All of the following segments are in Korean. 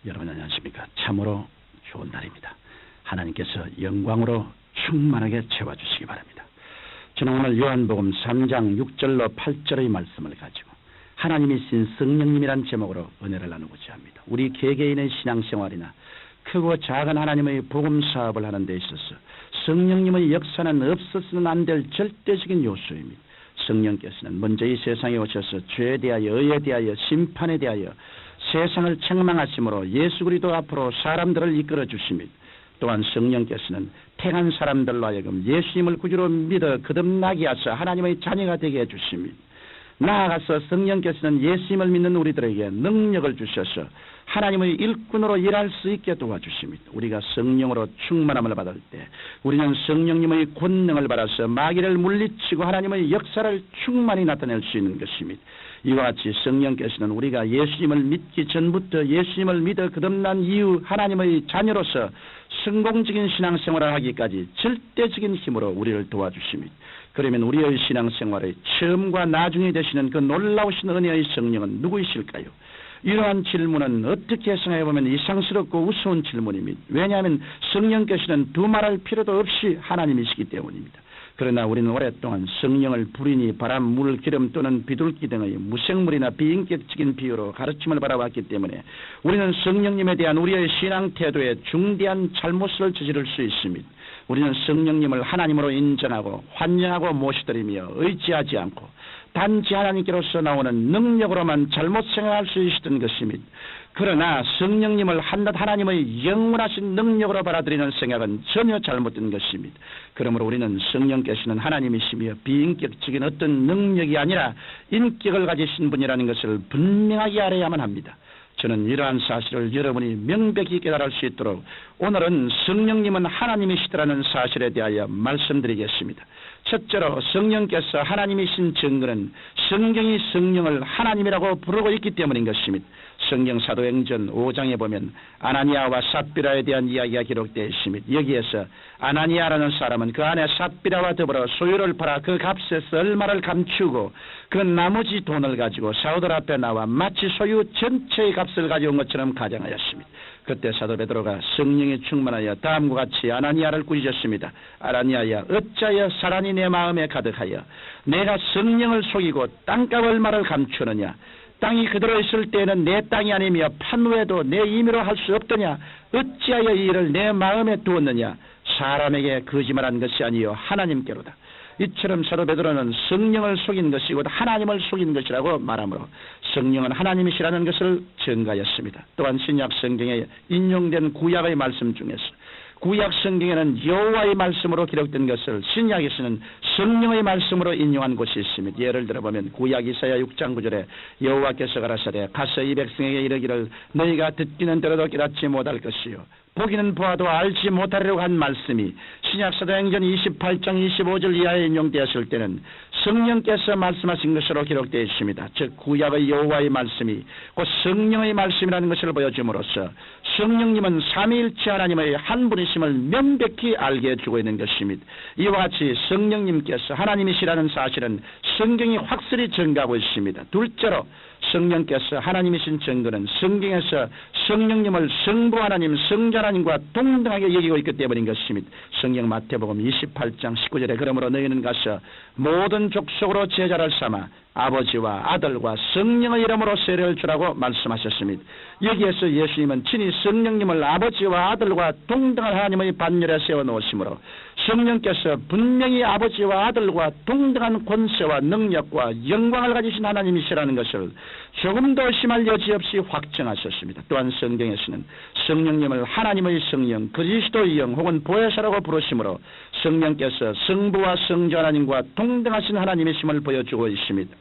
여러분 안녕하십니까? 참으로 좋은 날입니다. 하나님께서 영광으로 충만하게 채워주시기 바랍니다. 저는 오늘 요한복음 3장 6절로 8절의 말씀을 가지고 하나님이신 성령님이란 제목으로 은혜를 나누고자 합니다. 우리 개개인의 신앙생활이나 크고 작은 하나님의 복음 사업을 하는 데 있어서 성령님의 역사는 없어서는 안 될 절대적인 요소입니다. 성령께서는 먼저 이 세상에 오셔서 죄에 대하여, 의에 대하여, 심판에 대하여 세상을 책망하심으로 예수 그리스도 앞으로 사람들을 이끌어 주십니다. 또한 성령께서는 택한 사람들로 하여금 예수님을 구주로 믿어 거듭나게 하사 하나님의 자녀가 되게 해주십니다. 나아가서 성령께서는 예수님을 믿는 우리들에게 능력을 주셔서 하나님의 일꾼으로 일할 수 있게 도와주십니다. 우리가 성령으로 충만함을 받을 때 우리는 성령님의 권능을 받아서 마귀를 물리치고 하나님의 역사를 충만히 나타낼 수 있는 것입니다. 이와 같이 성령께서는 우리가 예수님을 믿기 전부터 예수님을 믿어 거듭난 이후 하나님의 자녀로서 성공적인 신앙생활을 하기까지 절대적인 힘으로 우리를 도와주십니다. 그러면 우리의 신앙생활의 처음과 나중에 되시는 그 놀라우신 은혜의 성령은 누구이실까요? 이러한 질문은 어떻게 생각해보면 이상스럽고 우스운 질문입니다. 왜냐하면 성령께서는 두말할 필요도 없이 하나님이시기 때문입니다. 그러나 우리는 오랫동안 성령을 불이니 바람, 물, 기름 또는 비둘기 등의 무생물이나 비인격적인 비유로 가르침을 받아왔기 때문에 우리는 성령님에 대한 우리의 신앙 태도에 중대한 잘못을 저지를 수 있습니다. 우리는 성령님을 하나님으로 인정하고 환영하고 모시드리며 의지하지 않고 단지 하나님께로서 나오는 능력으로만 잘못 생각할 수 있었던 것입니다. 그러나 성령님을 한낱 하나님의 영원하신 능력으로 받아들이는 생각은 전혀 잘못된 것입니다. 그러므로 우리는 성령께서는 하나님이시며 비인격적인 어떤 능력이 아니라 인격을 가지신 분이라는 것을 분명하게 알아야만 합니다. 저는 이러한 사실을 여러분이 명백히 깨달을 수 있도록 오늘은 성령님은 하나님이시더라는 사실에 대하여 말씀드리겠습니다. 첫째로 성령께서 하나님이신 증거는 성경이 성령을 하나님이라고 부르고 있기 때문인 것입니다. 성경 사도행전 5장에 보면 아나니아와 삽비라에 대한 이야기가 기록되어 있습니다. 여기에서 아나니아라는 사람은 그 안에 삽비라와 더불어 소유를 팔아 그 값에서 얼마를 감추고 그 나머지 돈을 가지고 사도들 앞에 나와 마치 소유 전체의 값을 가져온 것처럼 가정하였습니다. 그때 사도 베드로가 성령에 충만하여 다음과 같이 아나니아를 꾸짖었습니다. 아나니아야, 어찌하여 사란이 내 마음에 가득하여 내가 성령을 속이고 땅값 얼마를 감추느냐? 땅이 그대로 있을 때에는 내 땅이 아니며 판후에도 내 임의로 할 수 없더냐? 어찌하여 이 일을 내 마음에 두었느냐? 사람에게 거짓말한 것이 아니요 하나님께로다. 이처럼 사도 베드로는 성령을 속인 것이 곧 하나님을 속인 것이라고 말하므로 성령은 하나님이시라는 것을 증가하였습니다. 또한 신약 성경에 인용된 구약의 말씀 중에서 구약 성경에는 여호와의 말씀으로 기록된 것을 신약에서는 성령의 말씀으로 인용한 곳이 있습니다. 예를 들어보면 구약 이사야 6장 9절에 여호와께서 가라사대 가서 이 백성에게 이르기를 너희가 듣기는 들어도 깨닫지 못할 것이요 보기는 보아도 알지 못하리라고 한 말씀이 신약 사도행전 28장 25절 이하에 인용되었을 때는 성령께서 말씀하신 것으로 기록되어 있습니다. 즉 구약의 여호와의 말씀이 곧 성령의 말씀이라는 것을 보여줌으로써 성령님은 삼위일체 하나님의 한 분이심을 명백히 알게 해주고 있는 것입니다. 이와 같이 성령님께서 하나님이시라는 사실은 성경이 확실히 증가하고 있습니다. 둘째로 성령께서 하나님이신 증거는 성경에서 성령님을 성부 하나님, 성자 하나님과 동등하게 여기고 있기 때문인 것입니다. 성경 마태복음 28장 19절에 그러므로 너희는 가서 모든 족속으로 제자를 삼아 아버지와 아들과 성령의 이름으로 세례를 주라고 말씀하셨습니다. 여기에서 예수님은 친히 성령님을 아버지와 아들과 동등한 하나님의 반열에 세워놓으시므로 성령께서 분명히 아버지와 아들과 동등한 권세와 능력과 영광을 가지신 하나님이시라는 것을 조금 더 의심할 여지 없이 확정하셨습니다. 또한 성경에서는 성령님을 하나님의 성령, 그리스도의 영 혹은 보혜사라고 부르심으로 성령께서 성부와 성자 하나님과 동등하신 하나님이심을 보여주고 있습니다.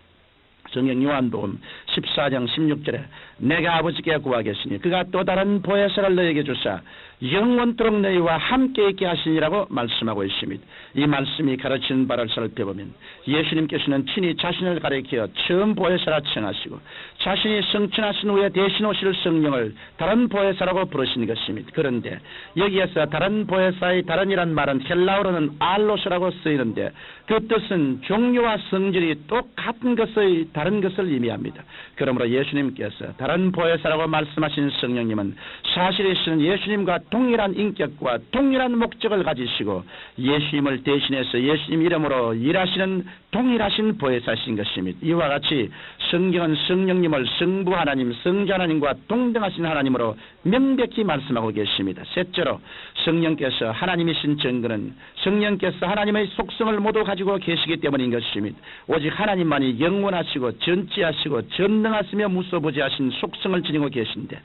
성경 요한복음 14장 16절에 내가 아버지께 구하겠으니 그가 또 다른 보혜사를 너에게 주사 영원토록 너희와 함께 있게 하시니라고 말씀하고 있습니다. 이 말씀이 가르치는 바를 살펴보면 예수님께서는 친히 자신을 가리켜 처음 보혜사라 칭하시고 자신이 성천하신 후에 대신 오실 성령을 다른 보혜사라고 부르신 것입니다. 그런데 여기에서 다른 보혜사의 다른이란 말은 헬라어로는 알로스라고 쓰이는데 그 뜻은 종류와 성질이 똑같은 것의 다른 것을 의미합니다. 그러므로 예수님께서 다른 보혜사라고 말씀하신 성령님은 사실에서는 예수님과 동일한 인격과 동일한 목적을 가지시고 예수님을 대신해서 예수님 이름으로 일하시는 동일하신 보혜사신 것입니다. 이와 같이 성경은 성령님을 성부 하나님, 성자 하나님과 동등하신 하나님으로 명백히 말씀하고 계십니다. 셋째로 성령께서 하나님이신 증거는 성령께서 하나님의 속성을 모두 가지고 계시기 때문인 것입니다. 오직 하나님만이 영원하시고 전지하시고 전능하시며 무소부지하신 속성을 지니고 계신데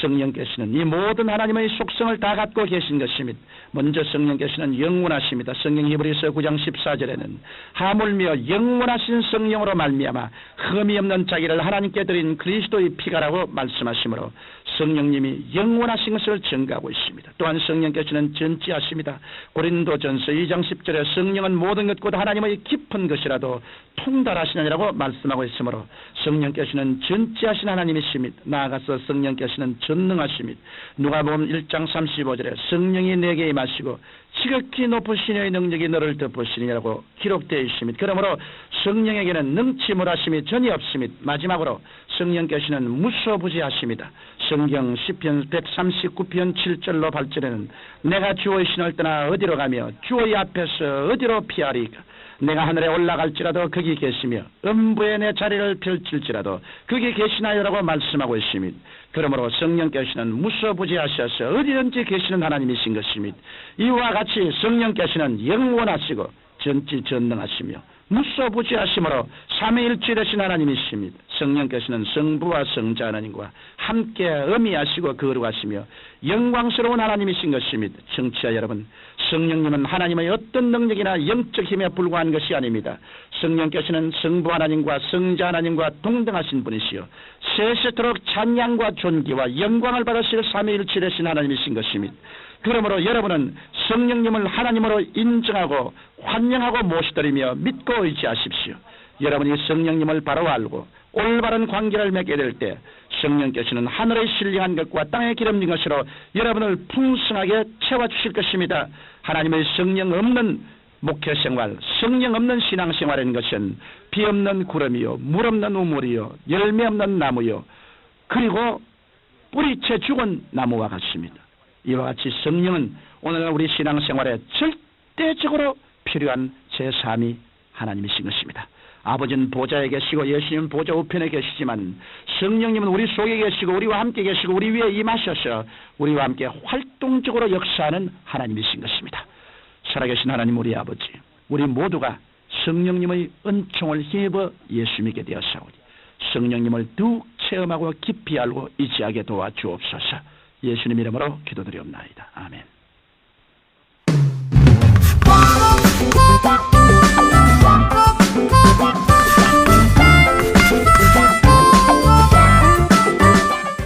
성령께서는 이 모든 하나님의 속성을 다 갖고 계신 것입니다. 먼저 성령께서는 영원하십니다. 성경 히브리서 9장 14절에는 하물며 영원하신 성령으로 말미암아 흠이 없는 자기를 하나님께 드린 그리스도의 피가라고 말씀하시므로 성령님이 영원하신 것을 증거하고 있습니다. 또한 성령께서는 전지하십니다. 고린도전서 2장 10절에 성령은 모든 것 곧 하나님의 깊은 것이라도 통달하시느니라고 말씀하고 있으므로 성령께서는 전지하신 하나님이십니다. 나아가서 성령께서는 전능하십니다. 누가복음 1장 35절에 성령이 내게 임하시고 지극히 높으신 이의 능력이 너를 덮으시니라고 기록되어 있습니다. 그러므로 성령에게는 능치물 하심이 전혀 없습니다. 마지막으로 성령께서는 무소부지하십니다. 성경 시편 139편 7절로 8절에는 내가 주의 신을 떠나 어디로 가며 주의 앞에서 어디로 피하리까? 내가 하늘에 올라갈지라도 거기 계시며 음부에 내 자리를 펼칠지라도 거기 계시나요라고 말씀하고 있습니다. 그러므로 성령께서는 무소부지하셔서 어디든지 계시는 하나님이신 것입니다. 이와 같이 성령께서는 영원하시고 전지전능하시며 무소부지하심으로 삼위일체 되신 하나님이십니다. 성령께서는 성부와 성자 하나님과 함께 의미하시고 거룩하시며 영광스러운 하나님이신 것입니다. 청취자 여러분, 성령님은 하나님의 어떤 능력이나 영적 힘에 불과한 것이 아닙니다. 성령께서는 성부 하나님과 성자 하나님과 동등하신 분이시요 세세토록 찬양과 존귀와 영광을 받으실 삼위일체 되신 하나님이신 것입니다. 그러므로 여러분은 성령님을 하나님으로 인정하고 환영하고 모시드리며 믿고 의지하십시오. 여러분이 성령님을 바로 알고 올바른 관계를 맺게 될 때 성령께서는 하늘의 신령한 것과 땅의 기름진 것으로 여러분을 풍성하게 채워주실 것입니다. 하나님의 성령 없는 목회생활, 성령 없는 신앙생활인 것은 비 없는 구름이요 물 없는 우물이요 열매 없는 나무요 그리고 뿌리채 죽은 나무와 같습니다. 이와 같이 성령은 오늘날 우리 신앙생활에 절대적으로 필요한 제3위 하나님이신 것입니다. 아버지는 보좌에 계시고 예수님은 보좌 우편에 계시지만 성령님은 우리 속에 계시고 우리와 함께 계시고 우리 위에 임하셔서 우리와 함께 활동적으로 역사하는 하나님이신 것입니다. 살아계신 하나님 우리 아버지, 우리 모두가 성령님의 은총을 힘입어 예수 믿게 되었사오니 성령님을 더욱 체험하고 깊이 알고 의지하게 도와주옵소서. 예수님 이름으로 기도드리옵나이다. 아멘.